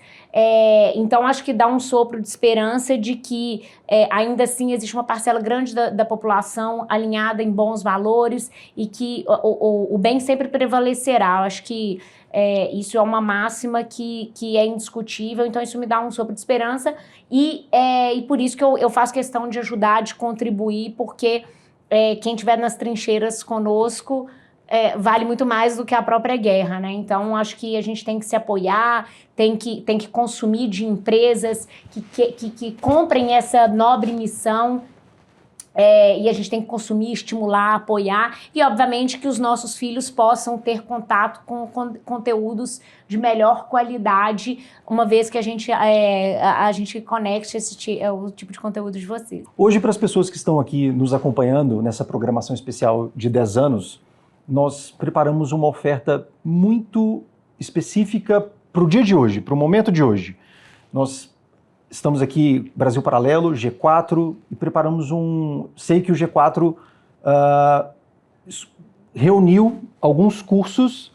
Speaker 1: então, acho que dá um sopro de esperança de que ainda assim existe uma parcela grande da população alinhada em bons valores e que o bem sempre prevalecerá. Eu acho que isso é uma máxima que é indiscutível, então isso me dá um sopro de esperança e por isso que eu faço questão de ajudar, de contribuir, porque quem estiver nas trincheiras conosco vale muito mais do que a própria guerra, né? Então, acho que a gente tem que se apoiar, tem que consumir de empresas que comprem essa nobre missão, e a gente tem que consumir, estimular, apoiar, e obviamente que os nossos filhos possam ter contato com conteúdos de melhor qualidade, uma vez que a gente conecte o tipo de conteúdo de vocês.
Speaker 2: Hoje, para as pessoas que estão aqui nos acompanhando nessa programação especial de 10 anos, nós preparamos uma oferta muito específica para o dia de hoje, para o momento de hoje. Nós estamos aqui, Brasil Paralelo, G4, e preparamos sei que o G4 reuniu alguns cursos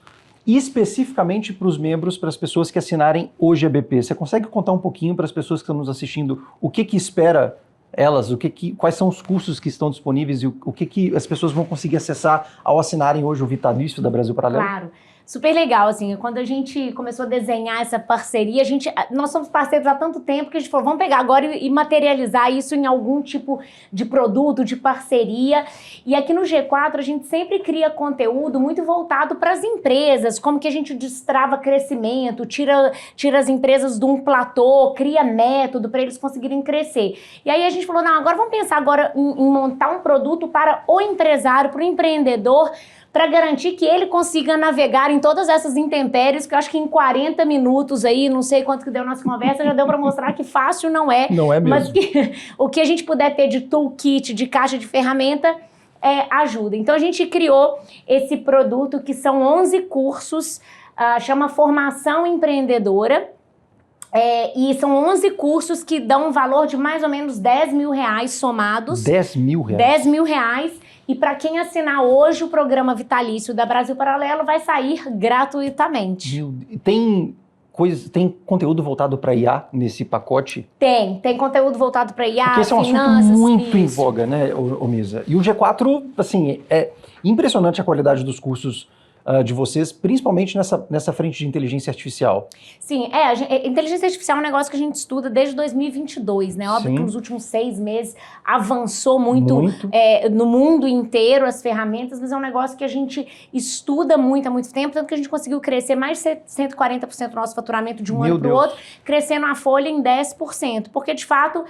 Speaker 2: especificamente para os membros, para as pessoas que assinarem hoje a BP. Você consegue contar um pouquinho para as pessoas que estão nos assistindo o que espera elas, quais são os cursos que estão disponíveis e o que as pessoas vão conseguir acessar ao assinarem hoje o Vitalício da Brasil Paralelo?
Speaker 1: Claro. Super legal, assim, quando a gente começou a desenhar essa parceria, nós somos parceiros há tanto tempo que a gente falou, vamos pegar agora e materializar isso em algum tipo de produto, de parceria. E aqui no G4 a gente sempre cria conteúdo muito voltado para as empresas, como que a gente destrava crescimento, tira as empresas de um platô, cria método para eles conseguirem crescer. E aí a gente falou, não, agora vamos pensar agora em montar um produto para o empresário, para o empreendedor, para garantir que ele consiga navegar em todas essas intempéries, que eu acho que em 40 minutos aí, não sei quanto que deu nossa conversa, já deu para mostrar que fácil não é.
Speaker 2: Não é mesmo.
Speaker 1: Mas o que a gente puder ter de toolkit, de caixa de ferramenta, ajuda. Então a gente criou esse produto que são 11 cursos, chama Formação Empreendedora, e são 11 cursos que dão um valor de mais ou menos R$10 mil somados.
Speaker 2: 10 mil reais?
Speaker 1: 10 mil reais. E para quem assinar hoje o programa Vitalício da Brasil Paralelo, vai sair gratuitamente.
Speaker 2: Tem conteúdo voltado para IA nesse pacote?
Speaker 1: Tem conteúdo voltado para IA,
Speaker 2: porque esse é um
Speaker 1: finanças,
Speaker 2: assunto muito em
Speaker 1: isso.
Speaker 2: voga, né, Misa? E o G4, assim, é impressionante a qualidade dos cursos de vocês, principalmente nessa frente de inteligência artificial.
Speaker 1: Sim, inteligência artificial é um negócio que a gente estuda desde 2022, né? Óbvio que nos últimos 6 meses avançou muito. No mundo inteiro as ferramentas, mas é um negócio que a gente estuda muito há muito tempo, tanto que a gente conseguiu crescer mais de 140% do nosso faturamento de um ano para o outro, crescendo a folha em 10%, porque de fato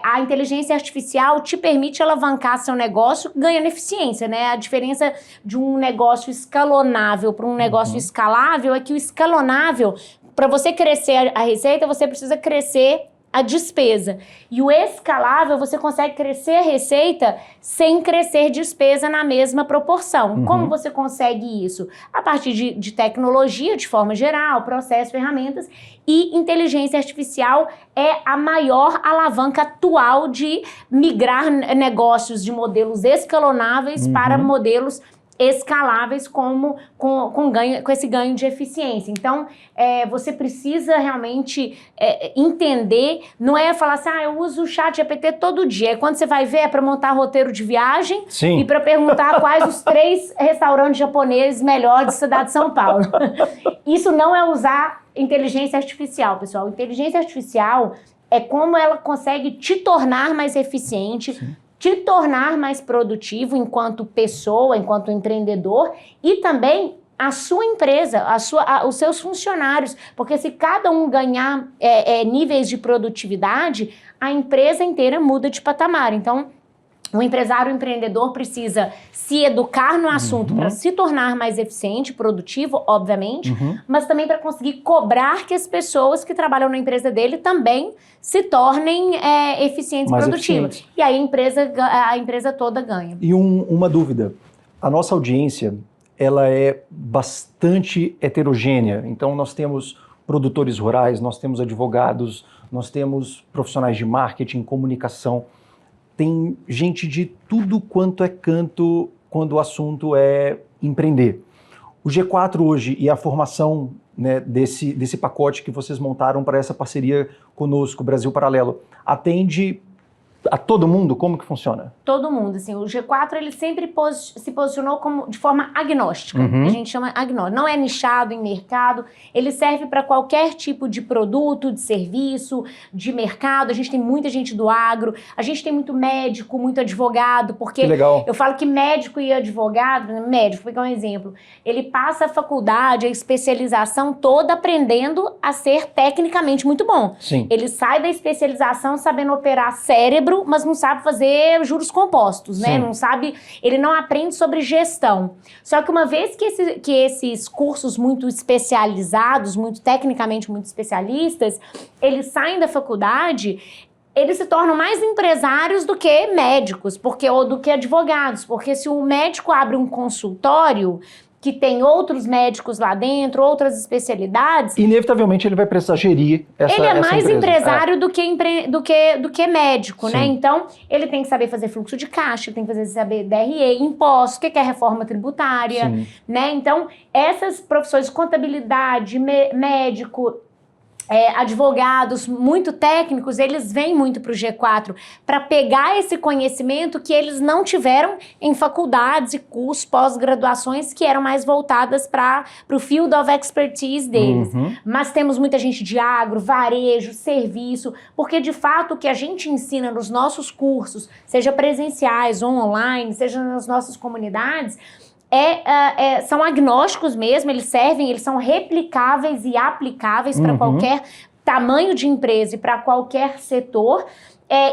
Speaker 1: a inteligência artificial te permite alavancar seu negócio ganhando eficiência, né? A diferença de um negócio escalonável para um negócio escalável é que o escalonável, para você crescer a receita, você precisa crescer a despesa. E o escalável, você consegue crescer a receita sem crescer despesa na mesma proporção. Como você consegue isso? A partir de tecnologia, de forma geral, processos, ferramentas, e inteligência artificial é a maior alavanca atual de migrar negócios de modelos escalonáveis para modelos escaláveis com esse ganho de eficiência. Então, você precisa realmente entender, não é falar assim, eu uso o ChatGPT todo dia. Quando você vai ver, é para montar roteiro de viagem
Speaker 2: Sim.
Speaker 1: e para perguntar quais os 3 restaurantes japoneses melhores da cidade de São Paulo. Isso não é usar inteligência artificial, pessoal. Inteligência artificial é como ela consegue te tornar mais eficiente, sim, te tornar mais produtivo enquanto pessoa, enquanto empreendedor e também a sua empresa, os seus funcionários. Porque se cada um ganhar níveis de produtividade, a empresa inteira muda de patamar. Então, o empresário, o empreendedor precisa se educar no assunto para se tornar mais eficiente, produtivo, obviamente, mas também para conseguir cobrar que as pessoas que trabalham na empresa dele também se tornem eficientes e produtivas. E aí a empresa toda ganha.
Speaker 2: E uma dúvida, a nossa audiência, ela é bastante heterogênea, então nós temos produtores rurais, nós temos advogados, nós temos profissionais de marketing, comunicação, tem gente de tudo quanto é canto quando o assunto é empreender. O G4 hoje e a formação, né, desse pacote que vocês montaram para essa parceria conosco, Brasil Paralelo, atende a todo mundo? Como que funciona?
Speaker 1: Todo mundo, assim, o G4 ele sempre se posicionou de forma agnóstica, a gente chama agnóstico, não é nichado em mercado, ele serve para qualquer tipo de produto, de serviço, de mercado, a gente tem muita gente do agro, a gente tem muito médico, muito advogado, porque eu falo que médico e advogado, médico, vou pegar um exemplo, ele passa a faculdade, a especialização toda aprendendo a ser tecnicamente muito bom.
Speaker 2: Sim.
Speaker 1: Ele sai da especialização sabendo operar cérebro, mas não sabe fazer juros compostos, né? Não sabe, ele não aprende sobre gestão. Só que uma vez que esses cursos muito especializados, muito tecnicamente muito especialistas, eles saem da faculdade, eles se tornam mais empresários do que médicos, ou do que advogados, porque se o médico abre um consultório que tem outros médicos lá dentro, outras especialidades...
Speaker 2: Inevitavelmente ele vai precisar gerir essa
Speaker 1: Ele é mais
Speaker 2: empresa.
Speaker 1: Empresário do que médico, né? Então, ele tem que saber fazer fluxo de caixa, tem que saber DRE, impostos, o que é reforma tributária, né? Então, essas profissões, contabilidade, médico... advogados muito técnicos, eles vêm muito para o G4 para pegar esse conhecimento que eles não tiveram em faculdades e cursos, pós-graduações que eram mais voltadas para o field of expertise deles. Mas temos muita gente de agro, varejo, serviço, porque de fato o que a gente ensina nos nossos cursos, seja presenciais ou online, seja nas nossas comunidades, são agnósticos mesmo, eles são replicáveis e aplicáveis para qualquer tamanho de empresa e para qualquer setor.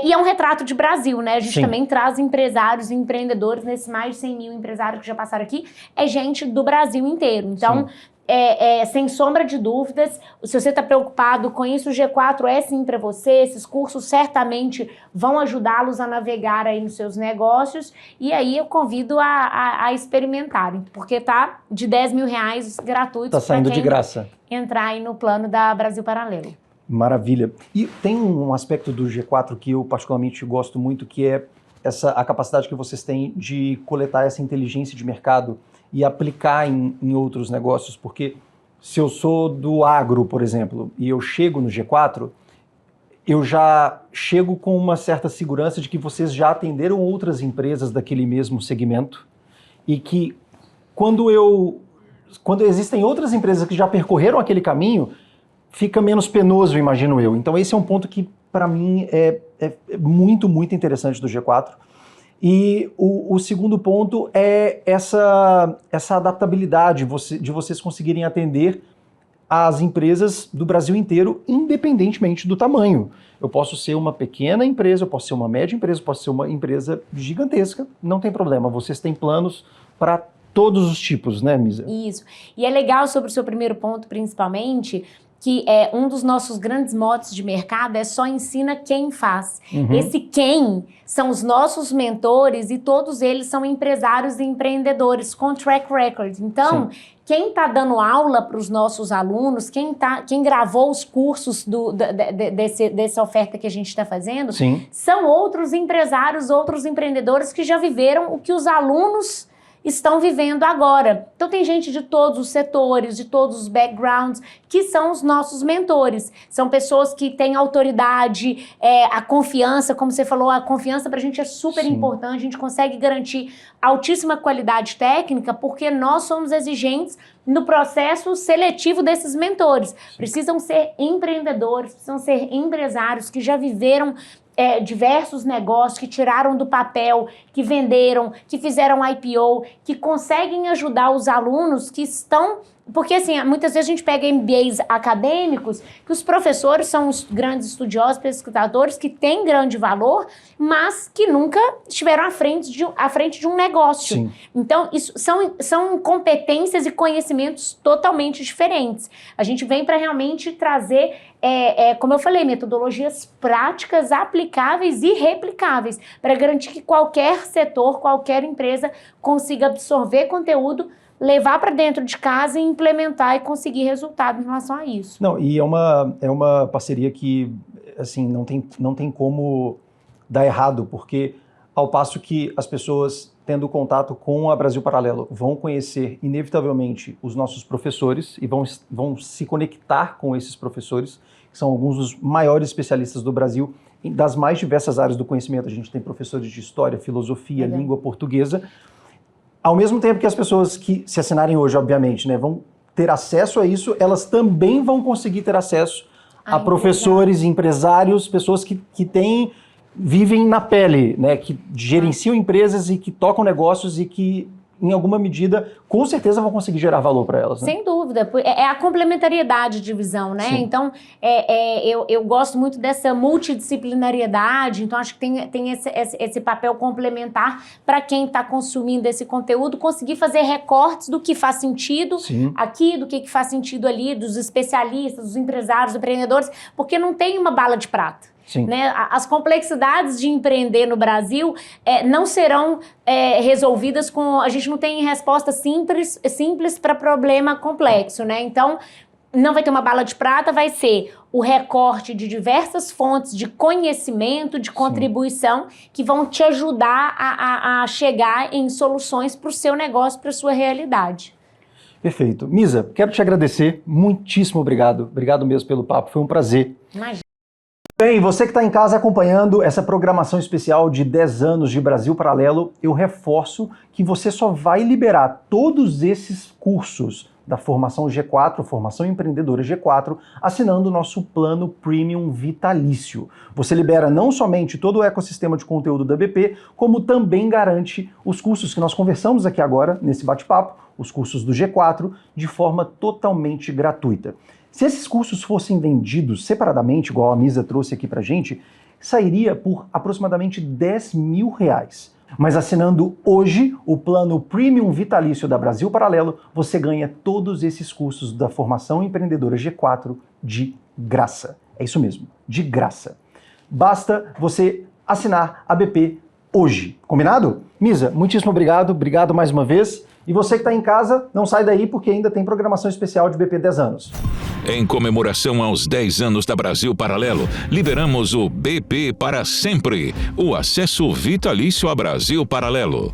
Speaker 1: E é um retrato de Brasil, né? A gente também traz empresários e empreendedores, nesses mais de 100 mil empresários que já passaram aqui, é gente do Brasil inteiro. Então, sem sombra de dúvidas, se você está preocupado com isso, o G4 é sim para você, esses cursos certamente vão ajudá-los a navegar aí nos seus negócios, e aí eu convido a experimentarem, porque tá de R$10 mil gratuitos.
Speaker 2: Tá saindo de graça.
Speaker 1: Entrar aí no plano da Brasil Paralelo.
Speaker 2: Maravilha. E tem um aspecto do G4 que eu particularmente gosto muito, que é a capacidade que vocês têm de coletar essa inteligência de mercado e aplicar em outros negócios, porque se eu sou do agro, por exemplo, e eu chego no G4, eu já chego com uma certa segurança de que vocês já atenderam outras empresas daquele mesmo segmento e que quando existem outras empresas que já percorreram aquele caminho, fica menos penoso, imagino eu. Então esse é um ponto que para mim é muito, muito interessante do G4. E o segundo ponto é essa adaptabilidade de vocês conseguirem atender as empresas do Brasil inteiro, independentemente do tamanho. Eu posso ser uma pequena empresa, eu posso ser uma média empresa, eu posso ser uma empresa gigantesca, não tem problema. Vocês têm planos para todos os tipos, né, Misa?
Speaker 1: Isso. E é legal sobre o seu primeiro ponto, principalmente, que é um dos nossos grandes motes de mercado é só ensina quem faz. Esse quem são os nossos mentores e todos eles são empresários e empreendedores com track record. Então, quem está dando aula para os nossos alunos, quem gravou os cursos dessa oferta que a gente está fazendo, são outros empresários, outros empreendedores que já viveram o que os alunos estão vivendo agora. Então tem gente de todos os setores, de todos os backgrounds, que são os nossos mentores. São pessoas que têm autoridade, a confiança, como você falou, a confiança pra gente é super importante, a gente consegue garantir altíssima qualidade técnica porque nós somos exigentes no processo seletivo desses mentores. Precisam ser empreendedores, precisam ser empresários que já viveram diversos negócios, que tiraram do papel, que venderam, que fizeram IPO, que conseguem ajudar os alunos que estão... Porque, assim, muitas vezes a gente pega MBAs acadêmicos, que os professores são os grandes estudiosos, pesquisadores, que têm grande valor, mas que nunca estiveram à frente de um negócio.
Speaker 2: Sim.
Speaker 1: Então, isso são competências e conhecimentos totalmente diferentes. A gente vem para realmente trazer, como eu falei, metodologias práticas, aplicáveis e replicáveis, para garantir que qualquer setor, qualquer empresa consiga absorver conteúdo, levar para dentro de casa e implementar e conseguir resultado em relação a isso.
Speaker 2: Não, e é uma parceria que, assim, não tem como dar errado, porque ao passo que as pessoas, tendo contato com a Brasil Paralelo, vão conhecer inevitavelmente os nossos professores e vão se conectar com esses professores, que são alguns dos maiores especialistas do Brasil, das mais diversas áreas do conhecimento. A gente tem professores de história, filosofia, língua portuguesa. Ao mesmo tempo que as pessoas que se assinarem hoje, obviamente, né, vão ter acesso a isso, elas também vão conseguir ter acesso a professores, empresários, pessoas que vivem na pele, né, que gerenciam empresas e que tocam negócios e que, em alguma medida, com certeza vão conseguir gerar valor para elas. Né?
Speaker 1: Sem dúvida. É a complementariedade de visão, né? Sim. Então, eu gosto muito dessa multidisciplinariedade, então acho que tem esse papel complementar para quem está consumindo esse conteúdo, conseguir fazer recortes do que faz sentido aqui, do que faz sentido ali, dos especialistas, dos empresários, dos empreendedores, porque não tem uma bala de prata. Né? As complexidades de empreender no Brasil não serão resolvidas com... A gente não tem resposta simples para problema complexo, né? Então, não vai ter uma bala de prata, vai ser o recorte de diversas fontes de conhecimento, de contribuição, que vão te ajudar a chegar em soluções para o seu negócio, para a sua realidade.
Speaker 2: Perfeito. Misa, quero te agradecer. Muitíssimo obrigado. Obrigado mesmo pelo papo. Foi um prazer.
Speaker 1: Imagina.
Speaker 2: Bem, você que está em casa acompanhando essa programação especial de 10 anos de Brasil Paralelo, eu reforço que você só vai liberar todos esses cursos da Formação G4, Formação Empreendedora G4, assinando o nosso plano Premium Vitalício. Você libera não somente todo o ecossistema de conteúdo da BP, como também garante os cursos que nós conversamos aqui agora, nesse bate-papo, os cursos do G4, de forma totalmente gratuita. Se esses cursos fossem vendidos separadamente, igual a Misa trouxe aqui pra gente, sairia por aproximadamente R$10 mil. Mas assinando hoje o plano Premium Vitalício da Brasil Paralelo, você ganha todos esses cursos da Formação Empreendedora G4 de graça. É isso mesmo, de graça. Basta você assinar a BP hoje. Combinado? Misa, muitíssimo obrigado. Obrigado mais uma vez. E você que está em casa, não sai daí porque ainda tem programação especial de BP 10 anos.
Speaker 3: Em comemoração aos 10 anos da Brasil Paralelo, liberamos o BP para sempre, o acesso vitalício a Brasil Paralelo.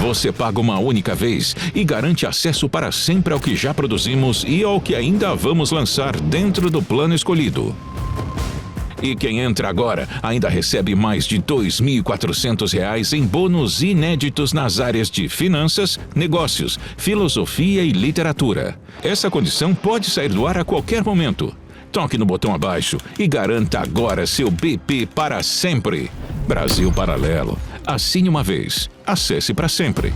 Speaker 3: Você paga uma única vez e garante acesso para sempre ao que já produzimos e ao que ainda vamos lançar dentro do plano escolhido. E quem entra agora ainda recebe mais de R$ 2.400 em bônus inéditos nas áreas de finanças, negócios, filosofia e literatura. Essa condição pode sair do ar a qualquer momento. Toque no botão abaixo e garanta agora seu BP para sempre. Brasil Paralelo. Assine uma vez. Acesse para sempre.